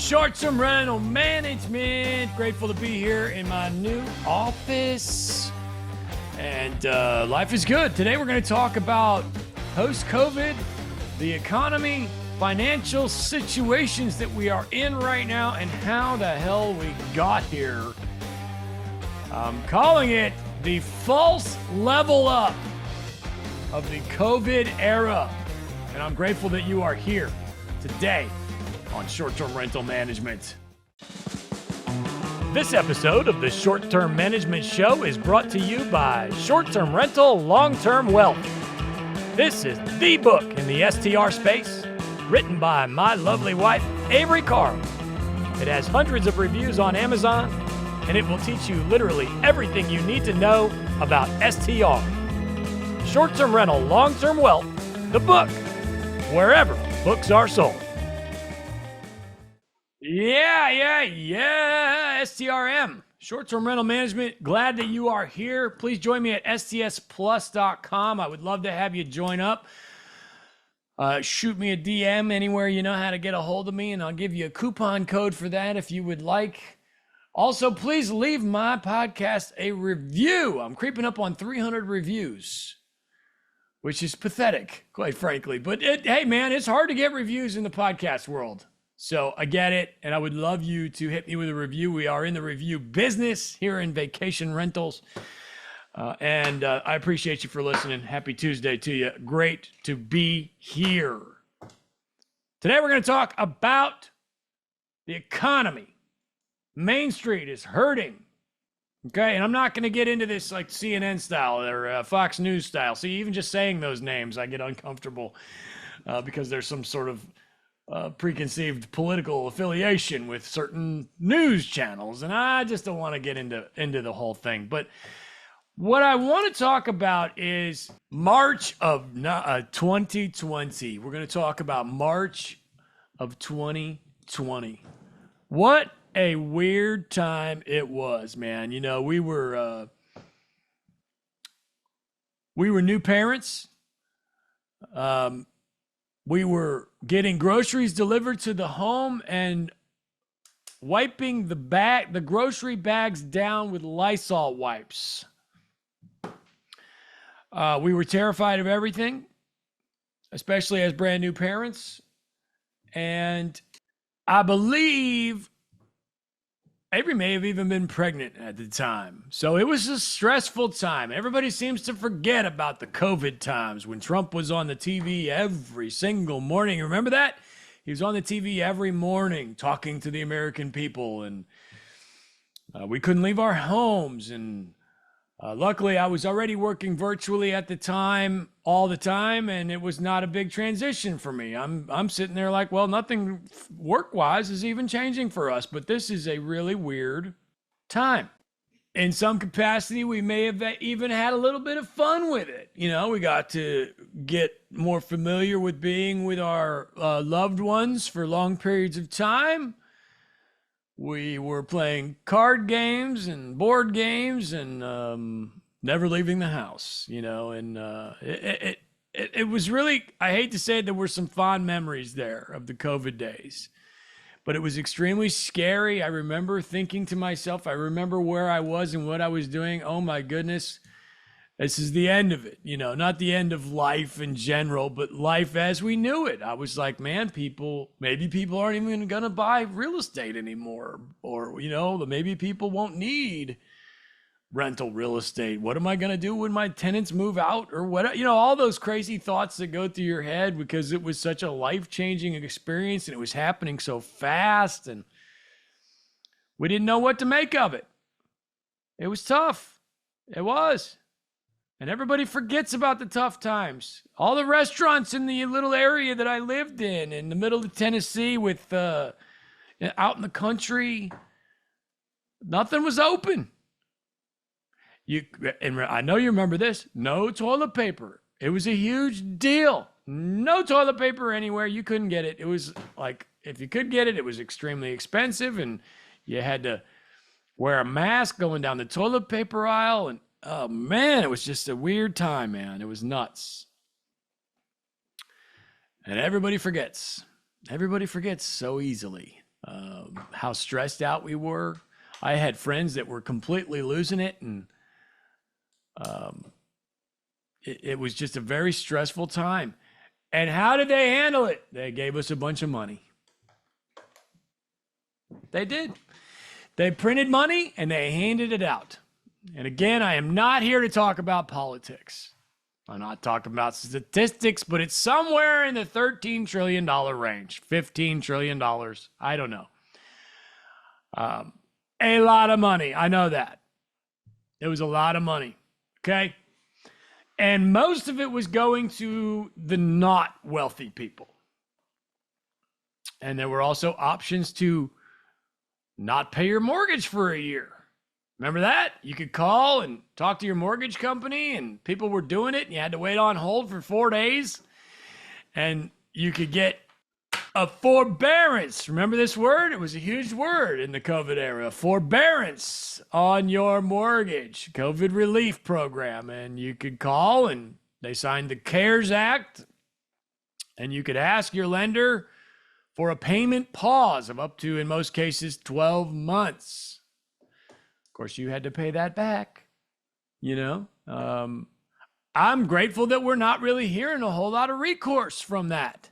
Short-term rental management. Grateful to be here in my new office. And life is good. Today we're going to talk about post-COVID, the economy, financial situations that we are in right now, and how the hell we got here. I'm calling it the false level up of the COVID era. And I'm grateful that you are here today on Short-Term Rental Management. This episode of the Short-Term Management Show is brought to you by Short-Term Rental Long-Term Wealth. This is the book in the STR space, written by my lovely wife, Avery Carl. It has hundreds of reviews on Amazon, and it will teach you literally everything you need to know about STR. Short-Term Rental Long-Term Wealth, the book, wherever books are sold. Yeah, STRM, Short-Term Rental Management. Glad that you are here. Please join me at stsplus.com. I would love to have you join up. Shoot me a DM anywhere you know how to get a hold of me, and I'll give you a coupon code for that if you would like. Also, please leave my podcast a review. I'm creeping up on 300 reviews, which is pathetic, quite frankly. But hey, man, it's hard to get reviews in the podcast world. So I get it, and I would love you to hit me with a review. We are in the review business here in vacation rentals. And I appreciate you for listening. Happy Tuesday to you. Great to be here. Today we're going to talk about the economy. Main Street is hurting. Okay, and I'm not going to get into this like CNN style or Fox News style. See, even just saying those names, I get uncomfortable because there's some sort of preconceived political affiliation with certain news channels, and I just don't want to get into the whole thing. But what I want to talk about is March of 2020. We're going to talk about March of 2020. What a weird time it was, man. You know, we were new parents. We were getting groceries delivered to the home and wiping the grocery bags down with Lysol wipes. We were terrified of everything, especially as brand new parents. And I believe Avery may have even been pregnant at the time. So it was a stressful time. Everybody seems to forget about the COVID times when Trump was on the TV every single morning. Remember that? He was on the TV every morning talking to the American people, and we couldn't leave our homes. And luckily, I was already working virtually at the time, all the time, and it was not a big transition for me. I'm sitting there like, well, nothing work-wise is even changing for us, but this is a really weird time. In some capacity, we may have even had a little bit of fun with it. You know, we got to get more familiar with being with our loved ones for long periods of time. We were playing card games and board games and never leaving the house, you know, and it was really, I hate to say it, there were some fond memories there of the COVID days, but it was extremely scary. I remember thinking to myself, I remember where I was and what I was doing. Oh my goodness, this is the end of it, you know, not the end of life in general, but life as we knew it. I was like, man, maybe people aren't even going to buy real estate anymore. Or, you know, maybe people won't need rental real estate. What am I going to do when my tenants move out or what? You know, all those crazy thoughts that go through your head because it was such a life-changing experience and it was happening so fast and we didn't know what to make of it. It was tough. It was. And everybody forgets about the tough times. All the restaurants in the little area that I lived in the middle of Tennessee with out in the country, nothing was open. And I know you remember this, no toilet paper. It was a huge deal. No toilet paper anywhere. You couldn't get it. It was like, if you could get it, it was extremely expensive and you had to wear a mask going down the toilet paper aisle. And oh man, it was just a weird time, man. It was nuts. And everybody forgets. Everybody forgets so easily. how stressed out we were. I had friends that were completely losing it, and it was just a very stressful time. And how did they handle it? They gave us a bunch of money. They did. They printed money and they handed it out. And again, I am not here to talk about politics. I'm not talking about statistics, but it's somewhere in the $13 trillion range, $15 trillion. I don't know. A lot of money. I know that. It was a lot of money. Okay. And most of it was going to the not wealthy people. And there were also options to not pay your mortgage for a year. Remember that? You could call and talk to your mortgage company, and people were doing it, and you had to wait on hold for 4 days. And you could get a forbearance. Remember this word? It was a huge word in the COVID era. Forbearance on your mortgage. COVID relief program. And you could call, and they signed the CARES Act, and you could ask your lender for a payment pause of up to, in most cases, 12 months. Of course, you had to pay that back, you know. I'm grateful that we're not really hearing a whole lot of recourse from that,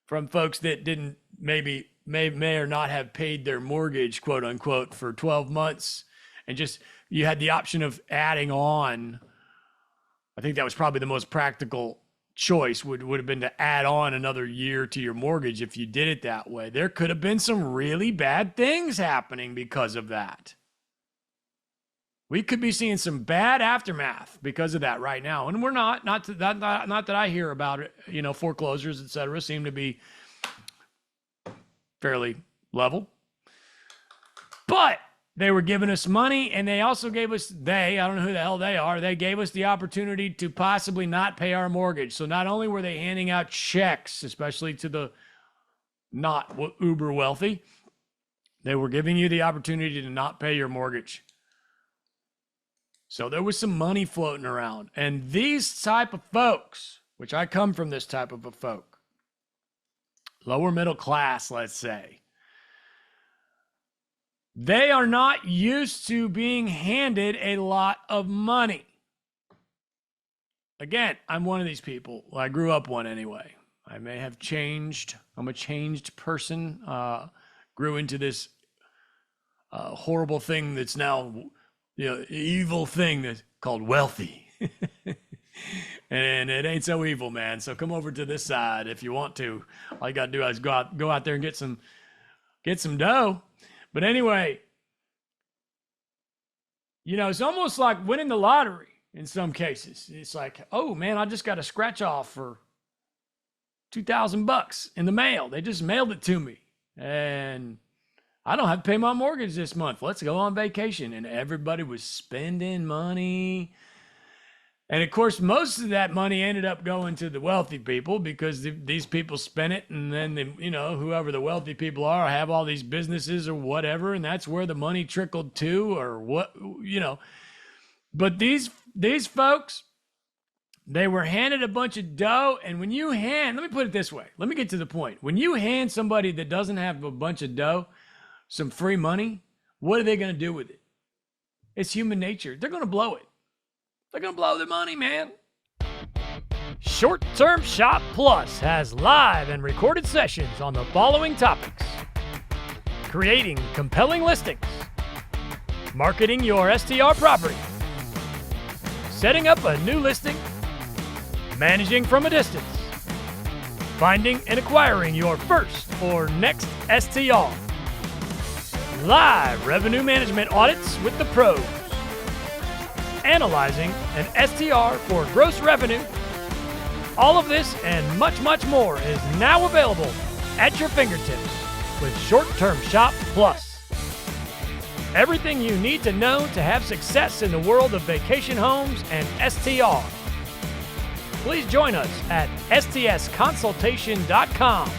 from folks that didn't may or not have paid their mortgage, quote unquote, for 12 months. And just, you had the option of adding on. I think that was probably the most practical choice would have been to add on another year to your mortgage if you did it that way. There could have been some really bad things happening because of that. We could be seeing some bad aftermath because of that right now. And we're not that I hear about it, you know, foreclosures, et cetera, seem to be fairly level. But they were giving us money, and they also gave us, I don't know who the hell they are, they gave us the opportunity to possibly not pay our mortgage. So not only were they handing out checks, especially to the not uber wealthy, they were giving you the opportunity to not pay your mortgage. So there was some money floating around. And these type of folks, which I come from this type of a folk, lower middle class, let's say, they are not used to being handed a lot of money. Again, I'm one of these people. Well, I grew up one anyway. I may have changed. I'm a changed person. Grew into this horrible thing that's now, you know, evil thing that's called wealthy. And it ain't so evil, man. So come over to this side if you want to. All you got to do is go out there and get some dough. But anyway, you know, it's almost like winning the lottery in some cases. It's like, oh man, I just got a scratch off for $2,000 in the mail. They just mailed it to me, and I don't have to pay my mortgage this month. Let's go on vacation. And everybody was spending money. And of course, most of that money ended up going to the wealthy people because these people spent it. And then, you know, whoever the wealthy people are have all these businesses or whatever. And that's where the money trickled to, or what, you know. But these folks, they were handed a bunch of dough. And when you let me put it this way. Let me get to the point. When you hand somebody that doesn't have a bunch of dough some free money, what are they going to do with it? It's human nature. They're going to blow it. They're going to blow their money, man. Short Term Shop Plus has live and recorded sessions on the following topics: creating compelling listings, marketing your STR property, setting up a new listing, managing from a distance, finding and acquiring your first or next STR, live revenue management audits with the pros, analyzing an STR for gross revenue. All of this and much, much more is now available at your fingertips with Short Term Shop Plus. Everything you need to know to have success in the world of vacation homes and STR. Please join us at stsconsultation.com.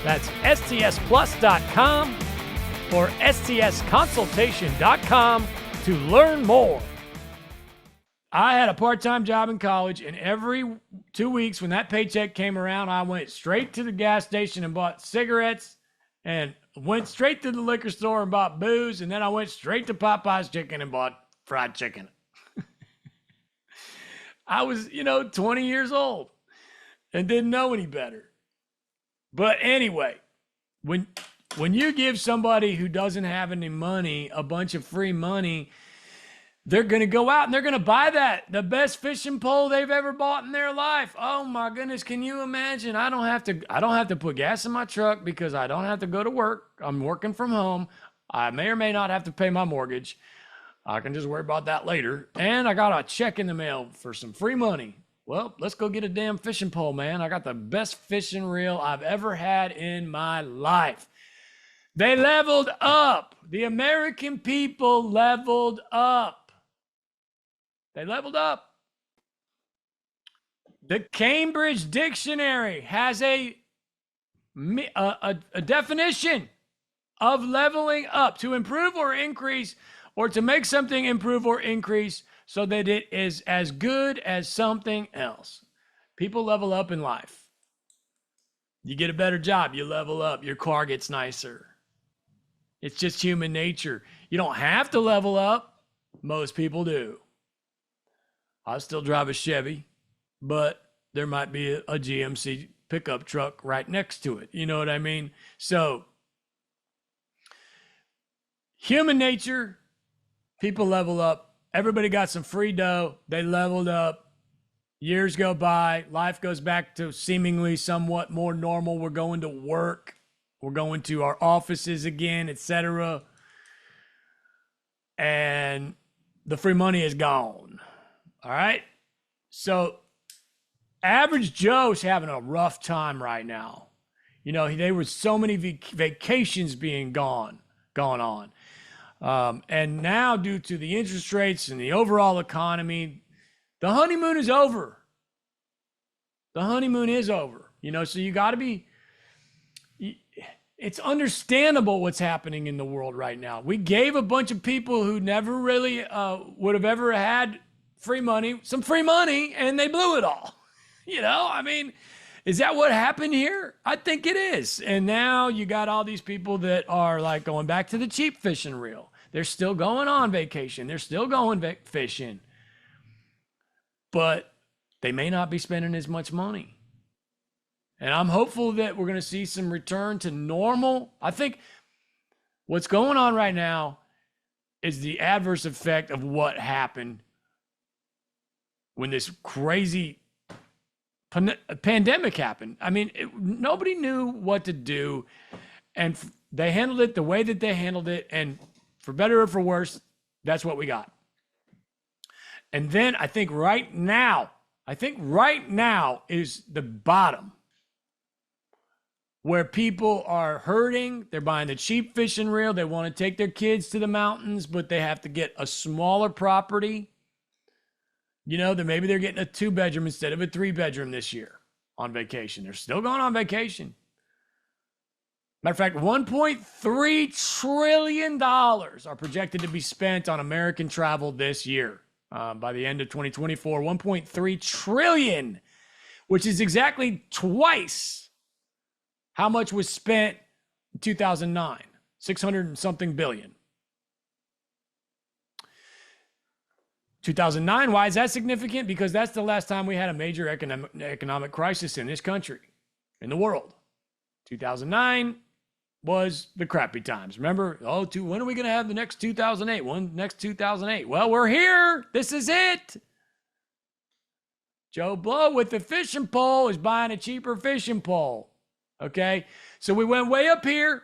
That's stsplus.com or stsconsultation.com to learn more. I had a part-time job in college, and every 2 weeks when that paycheck came around, I went straight to the gas station and bought cigarettes and went straight to the liquor store and bought booze. And then I went straight to Popeye's Chicken and bought fried chicken. I was, 20 years old and didn't know any better. But anyway, when you give somebody who doesn't have any money a bunch of free money, they're going to go out and they're going to buy the best fishing pole they've ever bought in their life. Oh my goodness, can you imagine? I don't have to put gas in my truck because I don't have to go to work. I'm working from home. I may or may not have to pay my mortgage. I can just worry about that later. And I got a check in the mail for some free money. Well, let's go get a damn fishing pole, man. I got the best fishing reel I've ever had in my life. They leveled up. The American people leveled up. They leveled up. The Cambridge Dictionary has a definition of leveling up: to improve or increase, or to make something improve or increase so that it is as good as something else. People level up in life. You get a better job, you level up. Your car gets nicer. It's just human nature. You don't have to level up. Most people do. I still drive a Chevy, but there might be a GMC pickup truck right next to it. You know what I mean? So, human nature, people level up. Everybody got some free dough. They leveled up. Years go by. Life goes back to seemingly somewhat more normal. We're going to work. We're going to our offices again, etc. And the free money is gone. All right? So, average Joe's having a rough time right now. There were so many vacations being gone on. And now, due to the interest rates and the overall economy, the honeymoon is over. The honeymoon is over. So you got to be, it's understandable what's happening in the world right now. We gave a bunch of people who never really would have ever had some free money, and they blew it all. Is that what happened here? I think it is. And now you got all these people that are like going back to the cheap fishing reel. They're still going on vacation. They're still going fishing. But they may not be spending as much money. And I'm hopeful that we're going to see some return to normal. I think what's going on right now is the adverse effect of what happened when this crazy pandemic happened. Nobody knew what to do, and they handled it the way that they handled it, and for better or for worse, that's what we got. And then I think right now is the bottom, where people are hurting. They're buying the cheap fishing reel. They want to take their kids to the mountains, but they have to get a smaller property. Maybe they're getting a 2-bedroom instead of a 3-bedroom this year on vacation. They're still going on vacation. Matter of fact, $1.3 trillion are projected to be spent on American travel this year. By the end of 2024, $1.3 trillion, which is exactly twice how much was spent in 2009, 600 and something billion. 2009, why is that significant? Because that's the last time we had a major economic crisis in this country, in the world. 2009 was the crappy times. Remember, when are we going to have the next 2008? Next 2008. Well, we're here. This is it. Joe Blow with the fishing pole is buying a cheaper fishing pole. Okay? So we went way up here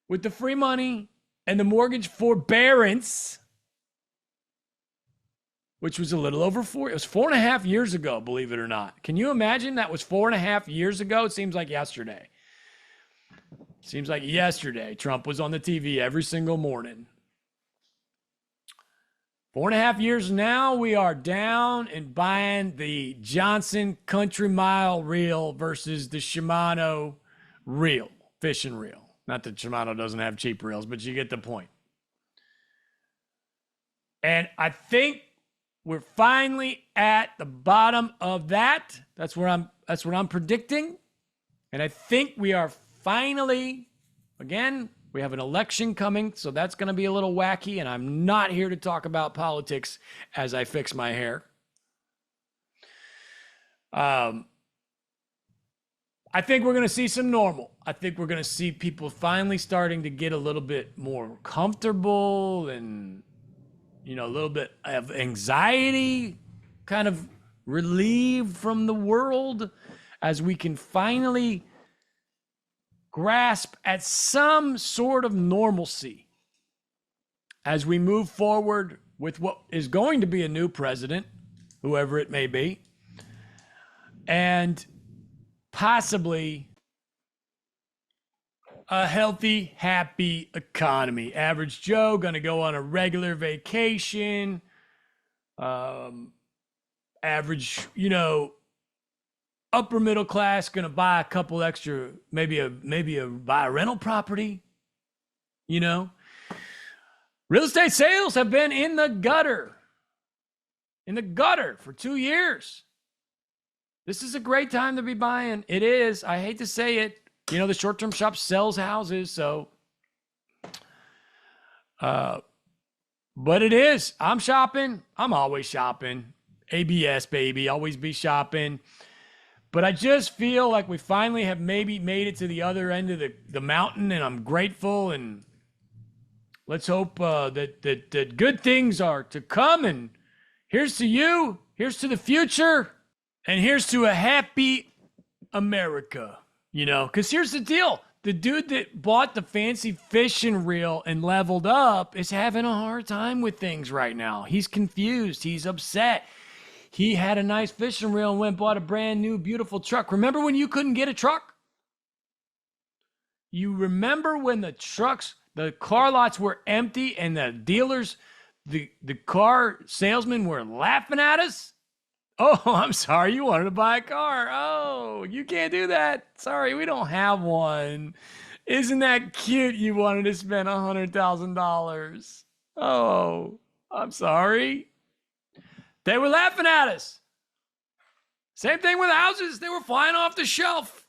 with the free money and the mortgage forbearance, which was a little over it was 4.5 years ago, believe it or not. Can you imagine that was 4.5 years ago? It seems like yesterday. Trump was on the TV every single morning. 4.5 years now, we are down and buying the Johnson Country Mile reel versus the Shimano reel, fishing reel. Not that Shimano doesn't have cheap reels, but you get the point. And I think we're finally at the bottom of that. That's what I'm predicting. And I think we are finally, again, we have an election coming, so that's going to be a little wacky, and I'm not here to talk about politics as I fix my hair. I think we're going to see some normal. I think we're going to see people finally starting to get a little bit more comfortable and, a little bit of anxiety kind of relieved from the world as we can finally grasp at some sort of normalcy as we move forward with what is going to be a new president, whoever it may be, and possibly a healthy, happy economy. Average Joe going to go on a regular vacation. Average, upper middle class going to buy a couple extra, maybe buy a rental property. Real estate sales have been in the gutter for 2 years. This is a great time to be buying. It is. I hate to say it. The short-term shop sells houses, so. But it is. I'm shopping. I'm always shopping. ABS, baby. Always be shopping. But I just feel like we finally have maybe made it to the other end of the mountain, and I'm grateful. And let's hope that good things are to come. And here's to you. Here's to the future. And here's to a happy America. Because here's the deal. The dude that bought the fancy fishing reel and leveled up is having a hard time with things right now. He's confused. He's upset. He had a nice fishing reel and went and bought a brand new, beautiful truck. Remember when you couldn't get a truck? You remember when the car lots were empty and the dealers, the car salesmen were laughing at us? Oh, I'm sorry. You wanted to buy a car. Oh, you can't do that. Sorry, we don't have one. Isn't that cute? You wanted to spend $100,000. Oh, I'm sorry. They were laughing at us. Same thing with houses. They were flying off the shelf.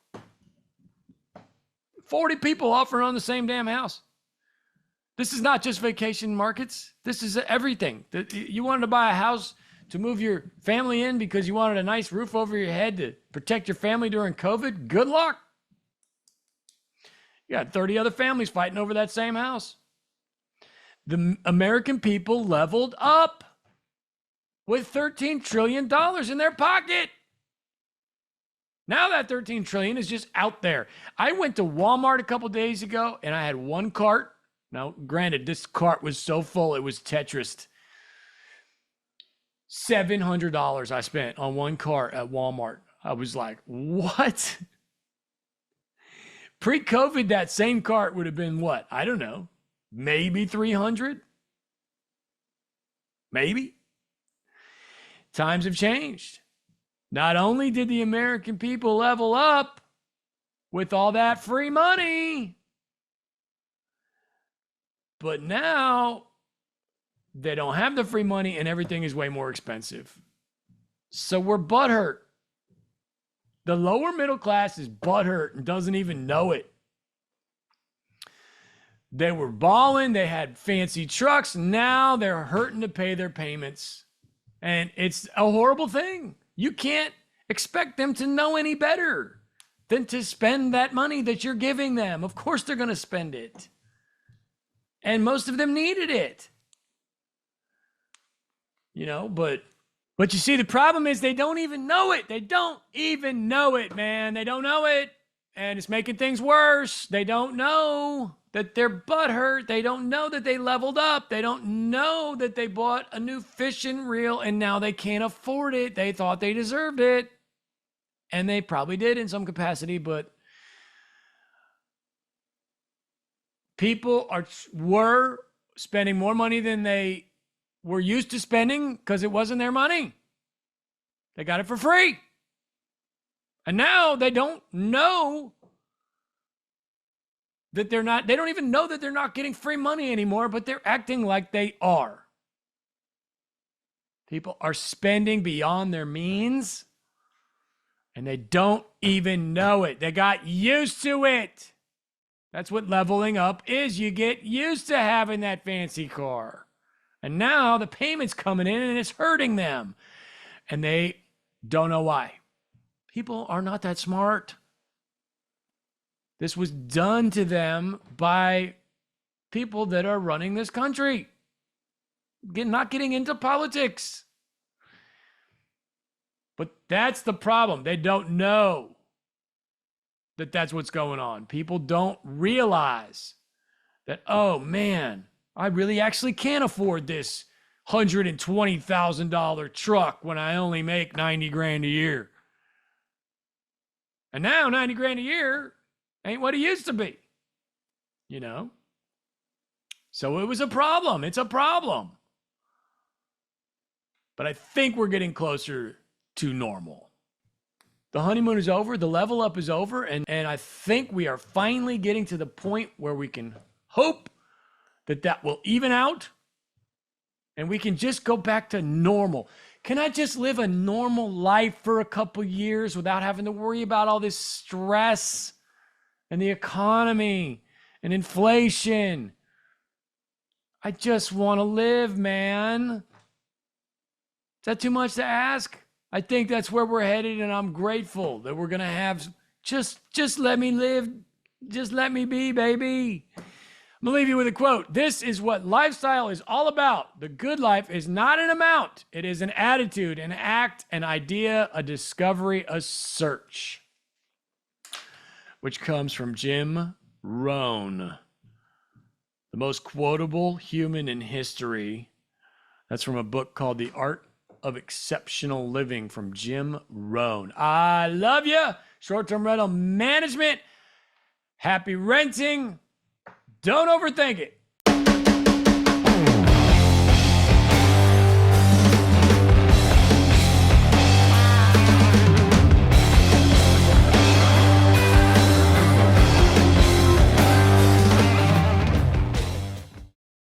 40 people offering on the same damn house. This is not just vacation markets. This is everything. You wanted to buy a house to move your family in because you wanted a nice roof over your head to protect your family during COVID? Good luck. You got 30 other families fighting over that same house. The American people leveled up with $13 trillion in their pocket. Now that $13 trillion is just out there. I went to Walmart a couple days ago and I had one cart. Now, granted, this cart was so full it was Tetris. $700 I spent on one cart at Walmart. I was like, what? Pre-COVID, that same cart would have been what? I don't know. Maybe 300? Maybe. Times have changed. Not only did the American people level up with all that free money, but now they don't have the free money and everything is way more expensive. So we're butthurt. The lower middle class is butthurt and doesn't even know it. They were balling. They had fancy trucks. Now they're hurting to pay their payments. And it's a horrible thing. You can't expect them to know any better than to spend that money that you're giving them. Of course they're going to spend it. And most of them needed it. But you see, the problem is they don't even know it. They don't even know it, man. They don't know it. And it's making things worse. They don't know that they're butthurt. They don't know that they leveled up. They don't know that they bought a new fishing reel and now they can't afford it. They thought they deserved it. And they probably did in some capacity, but people were spending more money than they were used to spending because it wasn't their money. They got it for free. And now they don't know that they don't even know that they're not getting free money anymore, but they're acting like they are. People are spending beyond their means, and they don't even know it. They got used to it. That's what leveling up is. You get used to having that fancy car. And now the payment's coming in and it's hurting them. And they don't know why. People are not that smart. This was done to them by people that are running this country. Not getting into politics. But that's the problem. They don't know that that's what's going on. People don't realize that, oh man, I really actually can't afford this $120,000 truck when I only make 90 grand a year. And now 90 grand a year ain't what it used to be, you know? So it was a problem. It's a problem. But I think we're getting closer to normal. The honeymoon is over. The level up is over. And I think we are finally getting to the point where we can hope that that will even out and we can just go back to normal. Can I just live a normal life for a couple years without having to worry about all this stress and the economy and inflation? I just want to live, man. Is that too much to ask? I think that's where we're headed, and I'm grateful that we're going to have just let me live. Just let me be, baby. I'm going to leave you with a quote. This is what lifestyle is all about. The good life is not an amount. It is an attitude, an act, an idea, a discovery, a search. Which comes from Jim Rohn, the most quotable human in history. That's from a book called The Art of Exceptional Living from Jim Rohn. I love you. Short-term rental management. Happy renting. Don't overthink it.